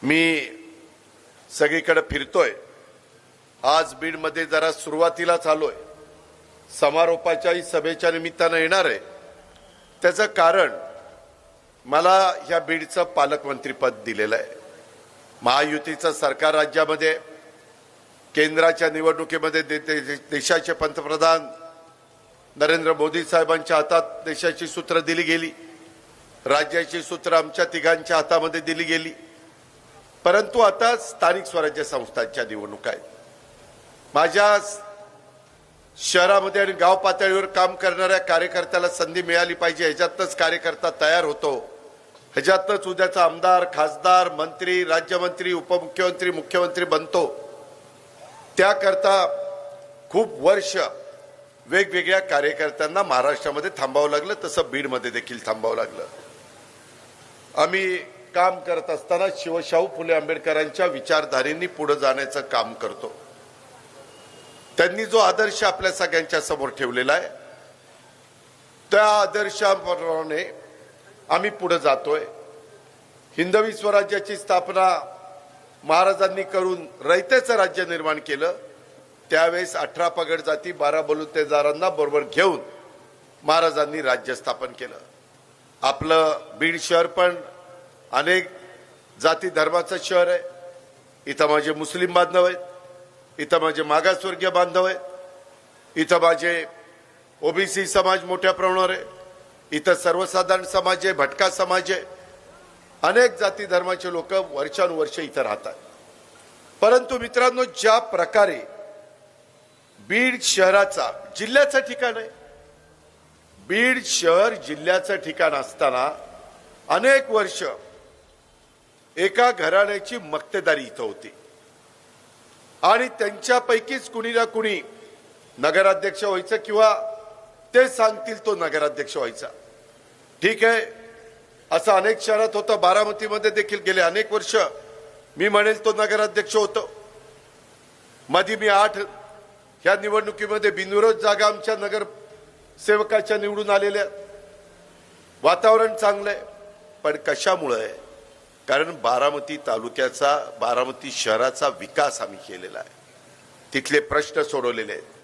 मी सगळीकडे फिरतोय। आज बीडमध्ये जरा सुरुवातीलाच आलोय, समारोपाच्याही सभेच्या निमित्तानं येणार आहे। त्याचं कारण मला ह्या बीडचं पालकमंत्रीपद दिलेलं आहे। महायुतीचं सरकार राज्यामध्ये केंद्राच्या निवडणुकीमध्ये देशाचे पंतप्रधान नरेंद्र मोदी साहेबांच्या हातात देशाची सूत्र दिली गेली, राज्याची सूत्र आमच्या तिघांच्या हातामध्ये दिली गेली। परंतु आता स्थानिक स्वराज्य संस्थांच्या निवडणुका आहेत। माझ्या शहरामध्ये आणि गाव पातळीवर काम करणाऱ्या कार्यकर्त्याला संधी मिळाली पाहिजे, ह्याच्यातच कार्यकर्ता तयार होतो, ह्याच्यातच उद्याचा आमदार, खासदार, मंत्री, राज्यमंत्री, उपमुख्यमंत्री, मुख्यमंत्री बनतो। त्याकरता खूप वर्ष वेगवेगळ्या कार्यकर्त्यांना महाराष्ट्रामध्ये थांबावं लागलं, तसं बीडमध्ये देखील थांबावं लागलं। आम्ही काम करत असताना शिवशाहू फुले आंबेडकरांच्या विचारधारेंनी पुढे जाण्याचं काम करतो। त्यांनी जो आदर्श आपल्या सगळ्यांच्या समोर ठेवलेला आहे, त्या आदर्शाप्रमाणे आम्ही पुढे जातोय। हिंदवी स्वराज्याची स्थापना महाराजांनी करून रयतेचं राज्य निर्माण केलं। त्यावेळेस 18 पगड जाती 12 बलुतेदारांना बरोबर घेऊन महाराजांनी राज्य स्थापन केलं। आपलं बीड शहर पण अनेक जाती धर्माचं शहर आहे। इथं माझे मुस्लिम बांधव आहेत, इथं माझे मागासवर्गीय बांधव आहेत, इथं माझे ओबीसी समाज मोठ्या प्रमाणावर आहे, इथं सर्वसाधारण समाज आहे, भटका समाज आहे। अनेक जाती धर्माचे लोक वर्षानुवर्ष इथं राहतात। परंतु मित्रांनो, ज्या प्रकारे बीड शहराचा जिल्ह्याचं ठिकाण आहे, बीड शहर जिल्ह्याचं ठिकाण असताना अनेक वर्ष एका घराण्याची मक्तेदारी इथं होती आणि त्यांच्यापैकीच कुणी ना कुणी नगराध्यक्ष व्हायचं किंवा ते सांगतील तो नगराध्यक्ष व्हायचा। ठीक आहे, असं अनेक शहरात होतं। बारामतीमध्ये देखील गेले अनेक वर्ष मी म्हणेल तो नगराध्यक्ष होतो। मध्ये मी 8 ह्या निवडणुकीमध्ये बिनविरोध जागा आमच्या नगर सेवकाच्या निवडून आलेल्या। वातावरण चांगलं आहे, पण कशामुळे? कारण बारामती तालुक्याचा, बारामती शहराचा विकास आम्ही केलेला आहे, तिथले प्रश्न सोडवलेले आहेत।